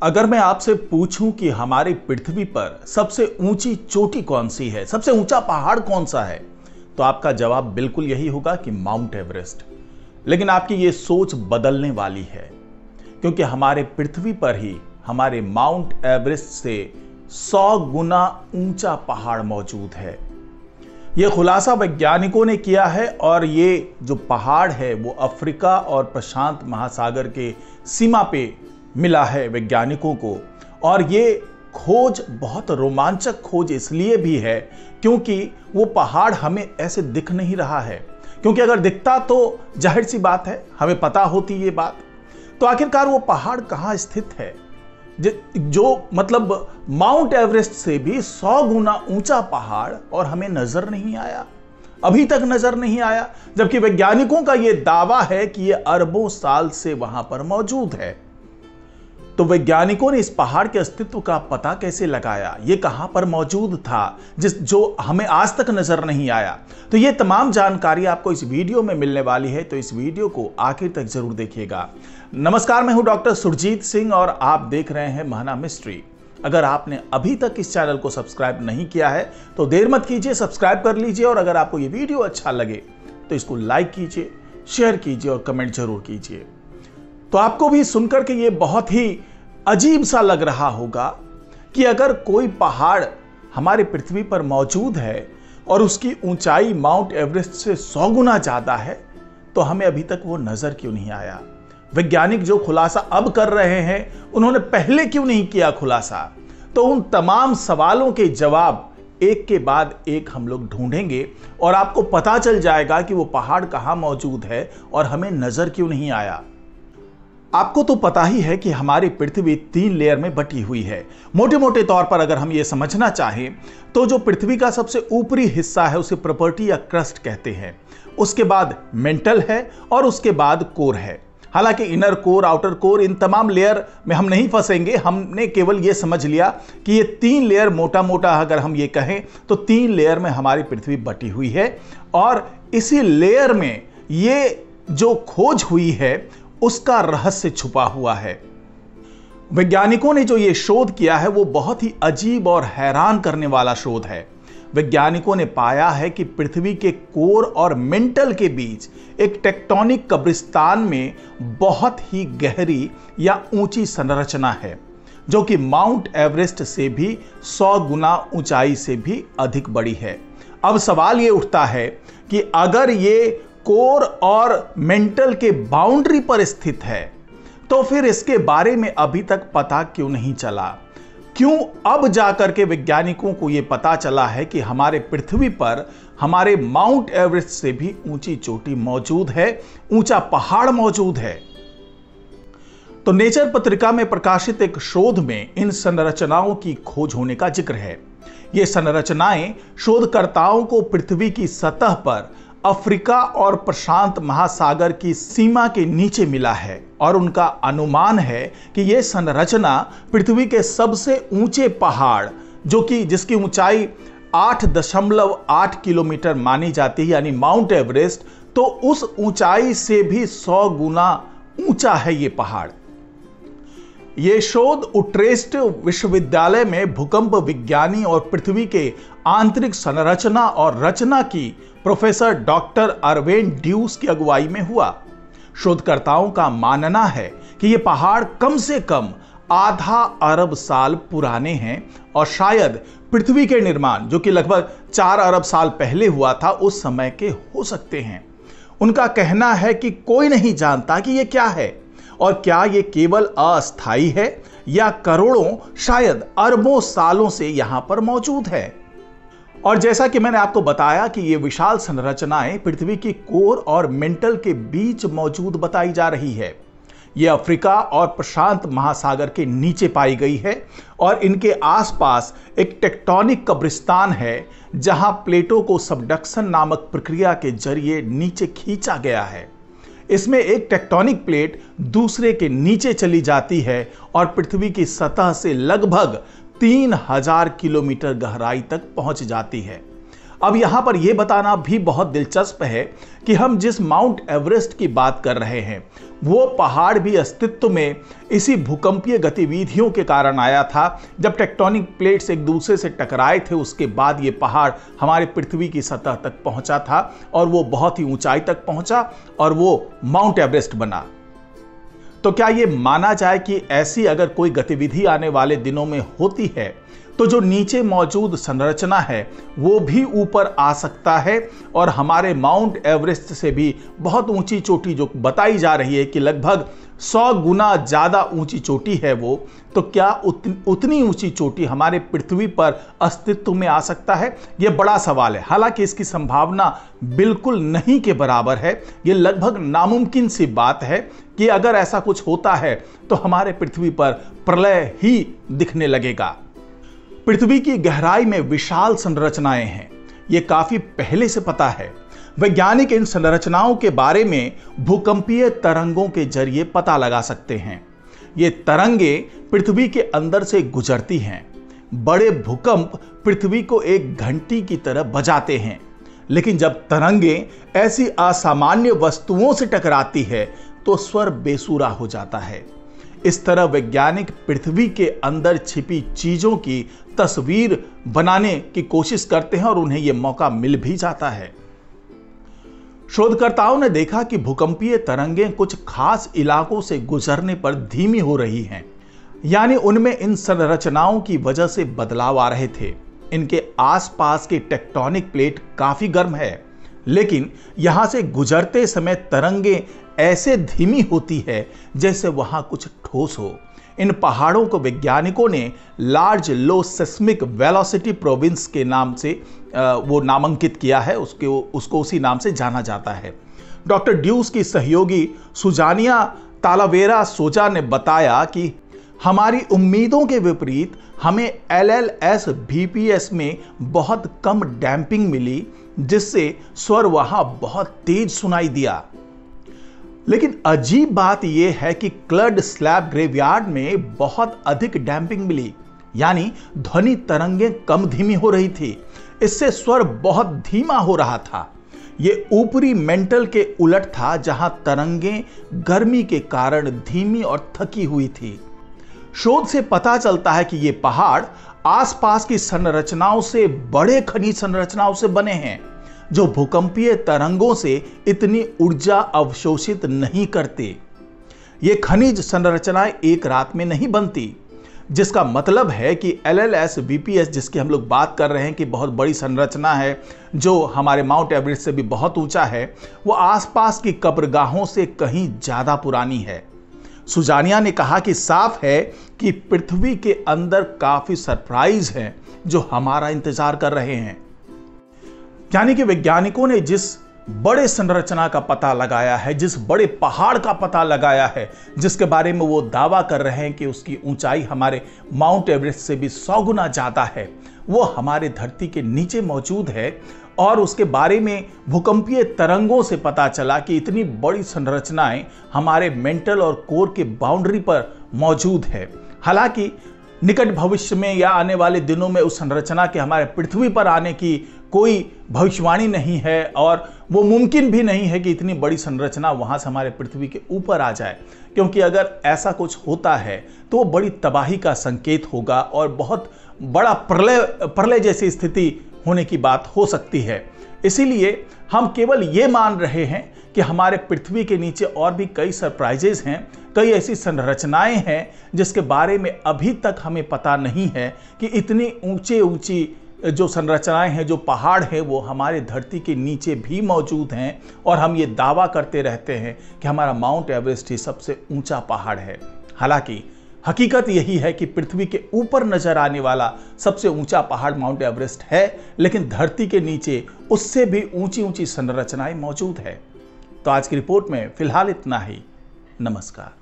अगर मैं आपसे पूछूं कि हमारी पृथ्वी पर सबसे ऊंची चोटी कौन सी है, सबसे ऊंचा पहाड़ कौन सा है, तो आपका जवाब बिल्कुल यही होगा कि माउंट एवरेस्ट। लेकिन आपकी ये सोच बदलने वाली है, क्योंकि हमारे पृथ्वी पर ही हमारे माउंट एवरेस्ट से 100 गुना ऊंचा पहाड़ मौजूद है। यह खुलासा वैज्ञानिकों ने किया है और ये जो पहाड़ है वो अफ्रीका और प्रशांत महासागर के सीमा पे मिला है वैज्ञानिकों को। और ये खोज बहुत रोमांचक खोज इसलिए भी है क्योंकि वो पहाड़ हमें ऐसे दिख नहीं रहा है, क्योंकि अगर दिखता तो जाहिर सी बात है हमें पता होती ये बात। तो आखिरकार वो पहाड़ कहाँ स्थित है जो मतलब माउंट एवरेस्ट से भी 100 गुना ऊंचा पहाड़ और हमें नजर नहीं आया, अभी तक नजर नहीं आया, जबकि वैज्ञानिकों का यह दावा है कि यह अरबों साल से वहां पर मौजूद है। तो वैज्ञानिकों ने इस पहाड़ के अस्तित्व का पता कैसे लगाया, ये कहां पर मौजूद था जो हमें आज तक नजर नहीं आया। तो ये तमाम जानकारी आपको इस वीडियो में मिलने वाली है, तो इस वीडियो को आखिर तक जरूर देखिएगा। नमस्कार, मैं हूं डॉक्टर सुरजीत सिंह और आप देख रहे हैं महाना मिस्ट्री। अगर आपने अभी तक इस चैनल को सब्सक्राइब नहीं किया है तो देर मत कीजिए, सब्सक्राइब कर लीजिए। और अगर आपको ये वीडियो अच्छा लगे तो इसको लाइक कीजिए, शेयर कीजिए और कमेंट जरूर कीजिए। तो आपको भी सुनकर के ये बहुत ही अजीब सा लग रहा होगा कि अगर कोई पहाड़ हमारे पृथ्वी पर मौजूद है और उसकी ऊंचाई माउंट एवरेस्ट से 100 गुना ज्यादा है, तो हमें अभी तक वो नजर क्यों नहीं आया। वैज्ञानिक जो खुलासा अब कर रहे हैं उन्होंने पहले क्यों नहीं किया खुलासा। तो उन तमाम सवालों के जवाब एक के बाद एक हम लोग ढूंढेंगे और आपको पता चल जाएगा कि वो पहाड़ कहां मौजूद है और हमें नजर क्यों नहीं आया। आपको तो पता ही है कि हमारी पृथ्वी 3 लेयर में बटी हुई है। मोटे मोटे तौर पर अगर हम ये समझना चाहें तो जो पृथ्वी का सबसे ऊपरी हिस्सा है उसे प्रॉपर्टी या क्रस्ट कहते हैं, उसके बाद मेंटल है और उसके बाद कोर है। हालांकि इनर कोर, आउटर कोर, इन तमाम लेयर में हम नहीं फंसेंगे। हमने केवल ये समझ लिया कि ये 3 लेयर मोटा मोटा अगर हम ये कहें तो 3 लेयर में हमारी पृथ्वी बटी हुई है और इसी लेयर में ये जो खोज हुई है उसका रहस्य छुपा हुआ है। वैज्ञानिकों ने जो ये शोध किया है वो बहुत ही अजीब और हैरान करने वाला शोध है। वैज्ञानिकों ने पाया है कि पृथ्वी के कोर और मेंटल के बीच एक टेक्टोनिक कब्रिस्तान में बहुत ही गहरी या ऊंची संरचना है, जो कि माउंट एवरेस्ट से भी 100 गुना ऊंचाई से भी अधिक बड़ी है। अब सवाल ये उठता है कि अगर ये कोर और मेंटल के बाउंड्री पर स्थित है तो फिर इसके बारे में अभी तक पता क्यों नहीं चला। क्यों अब जाकर के वैज्ञानिकों को यह पता चला है कि हमारे पृथ्वी पर हमारे माउंट एवरेस्ट से भी ऊंची चोटी मौजूद है, ऊंचा पहाड़ मौजूद है। तो नेचर पत्रिका में प्रकाशित एक शोध में इन संरचनाओं की खोज होने का जिक्र है। ये संरचनाएं शोधकर्ताओं को पृथ्वी की सतह पर अफ्रीका और प्रशांत महासागर की सीमा के नीचे मिला है और उनका अनुमान है कि यह संरचना पृथ्वी के सबसे ऊंचे पहाड़ जिसकी ऊंचाई 8.8 किलोमीटर मानी जाती है, यानी माउंट एवरेस्ट, तो उस ऊंचाई से भी 100 गुना ऊंचा है ये पहाड़। यह शोध उट्रेस्ट विश्वविद्यालय में भूकंप विज्ञानी और पृथ्वी के आंतरिक संरचना और रचना की प्रोफेसर डॉक्टर अरवेन ड्यूस की अगुवाई में हुआ। शोधकर्ताओं का मानना है कि ये पहाड़ कम से कम आधा अरब साल पुराने हैं और शायद पृथ्वी के निर्माण, जो कि लगभग 4 अरब साल पहले हुआ था, उस समय के हो सकते हैं। उनका कहना है कि कोई नहीं जानता कि ये क्या है और क्या ये केवल अस्थायी है या करोड़ों, शायद अरबों सालों से यहां पर मौजूद है। और जैसा कि मैंने आपको बताया कि ये विशाल संरचनाएं पृथ्वी की कोर और मेंटल के बीच मौजूद बताई जा रही है। ये अफ्रीका और प्रशांत महासागर के नीचे पाई गई है और इनके आसपास एक टेक्टोनिक कब्रिस्तान है जहां प्लेटों को सबडक्शन नामक प्रक्रिया के जरिए नीचे खींचा गया है। इसमें एक टेक्टोनिक प्लेट दूसरे के नीचे चली जाती है और पृथ्वी की सतह से लगभग 3000 किलोमीटर गहराई तक पहुंच जाती है। अब यहां पर यह बताना भी बहुत दिलचस्प है कि हम जिस माउंट एवरेस्ट की बात कर रहे हैं वो पहाड़ भी अस्तित्व में इसी भूकंपीय गतिविधियों के कारण आया था। जब टेक्टोनिक प्लेट्स एक दूसरे से टकराए थे उसके बाद ये पहाड़ हमारे पृथ्वी की सतह तक पहुंचा था और वो बहुत ही ऊंचाई तक पहुंचा और वो माउंट एवरेस्ट बना। तो क्या ये माना जाए कि ऐसी अगर कोई गतिविधि आने वाले दिनों में होती है तो जो नीचे मौजूद संरचना है वो भी ऊपर आ सकता है और हमारे माउंट एवरेस्ट से भी बहुत ऊंची चोटी जो बताई जा रही है कि लगभग 100 गुना ज्यादा ऊंची चोटी है वो, तो क्या उतनी ऊंची चोटी हमारे पृथ्वी पर अस्तित्व में आ सकता है? यह बड़ा सवाल है। हालांकि इसकी संभावना बिल्कुल नहीं के बराबर है। यह लगभग नामुमकिन सी बात है कि अगर ऐसा कुछ होता है तो हमारे पृथ्वी पर प्रलय ही दिखने लगेगा। पृथ्वी की गहराई में विशाल संरचनाएं हैं, यह काफी पहले से पता है। वैज्ञानिक इन संरचनाओं के बारे में भूकंपीय तरंगों के जरिए पता लगा सकते हैं। ये तरंगे पृथ्वी के अंदर से गुजरती हैं। बड़े भूकंप पृथ्वी को एक घंटी की तरह बजाते हैं, लेकिन जब तरंगे ऐसी असामान्य वस्तुओं से टकराती है तो स्वर बेसुरा हो जाता है। इस तरह वैज्ञानिक पृथ्वी के अंदर छिपी चीजों की तस्वीर बनाने की कोशिश करते हैं और उन्हें यह मौका मिल भी जाता है। शोधकर्ताओं ने देखा कि भूकंपीय तरंगें कुछ खास इलाकों से गुजरने पर धीमी हो रही हैं, यानी उनमें इन संरचनाओं की वजह से बदलाव आ रहे थे। इनके आसपास की टेक्टोनिक प्लेट काफी गर्म है, लेकिन यहां से गुजरते समय तरंगें ऐसे धीमी होती है जैसे वहां कुछ ठोस हो। इन पहाड़ों को वैज्ञानिकों ने लार्ज लो सेस्मिक वेलोसिटी प्रोविंस के नाम से वो नामांकित किया है, उसको उसी नाम से जाना जाता है। डॉक्टर ड्यूस की सहयोगी सुजानिया तालावेरा सोजा ने बताया कि हमारी उम्मीदों के विपरीत हमें LLS-VPS में बहुत कम डैंपिंग मिली, जिससे स्वर वहां बहुत तेज सुनाई दिया। लेकिन अजीब बात यह है कि क्लड स्लैब ग्रेवयार्ड में बहुत अधिक डैंपिंग मिली, यानी ध्वनि तरंगें कम धीमी हो रही थी। इससे स्वर बहुत धीमा हो रहा था। यह ऊपरी मेंटल के उलट था, जहां तरंगें गर्मी के कारण धीमी और थकी हुई थी। शोध से पता चलता है कि ये पहाड़ आसपास की संरचनाओं से बड़े खनिज संरचनाओं से बने हैं, जो भूकंपीय तरंगों से इतनी ऊर्जा अवशोषित नहीं करते। ये खनिज संरचनाएं एक रात में नहीं बनती, जिसका मतलब है कि LLS-VPS जिसकी हम लोग बात कर रहे हैं कि बहुत बड़ी संरचना है जो हमारे माउंट एवरेस्ट से भी बहुत ऊंचा है, वो आसपास की कब्रगाहों से कहीं ज्यादा पुरानी है। सुजानिया ने कहा कि साफ है कि पृथ्वी के अंदर काफी सरप्राइज हैं जो हमारा इंतजार कर रहे हैं। यानी कि वैज्ञानिकों ने जिस बड़े संरचना का पता लगाया है, जिस बड़े पहाड़ का पता लगाया है, जिसके बारे में वो दावा कर रहे हैं कि उसकी ऊंचाई हमारे माउंट एवरेस्ट से भी 100 गुना ज्यादा है, वो हमारे धरती के नीचे मौजूद है। और उसके बारे में भूकंपीय तरंगों से पता चला कि इतनी बड़ी संरचनाएं हमारे मेंटल और कोर के बाउंड्री पर मौजूद है। हालांकि निकट भविष्य में या आने वाले दिनों में उस संरचना के हमारे पृथ्वी पर आने की कोई भविष्यवाणी नहीं है और वो मुमकिन भी नहीं है कि इतनी बड़ी संरचना वहां से हमारे पृथ्वी के ऊपर आ जाए, क्योंकि अगर ऐसा कुछ होता है तो वो बड़ी तबाही का संकेत होगा और बहुत बड़ा प्रलय जैसी स्थिति होने की बात हो सकती है। इसीलिए हम केवल ये मान रहे हैं कि हमारे पृथ्वी के नीचे और भी कई सरप्राइजेस हैं, कई ऐसी संरचनाएं हैं जिसके बारे में अभी तक हमें पता नहीं है कि इतनी ऊंची जो संरचनाएं हैं, जो पहाड़ हैं, वो हमारे धरती के नीचे भी मौजूद हैं। और हम ये दावा करते रहते हैं कि हमारा माउंट एवरेस्ट ही सबसे ऊंचा पहाड़ है। हालांकि हकीकत यही है कि पृथ्वी के ऊपर नजर आने वाला सबसे ऊंचा पहाड़ माउंट एवरेस्ट है, लेकिन धरती के नीचे उससे भी ऊंची ऊंची संरचनाएं मौजूद है। तो आज की रिपोर्ट में फिलहाल इतना ही। नमस्कार।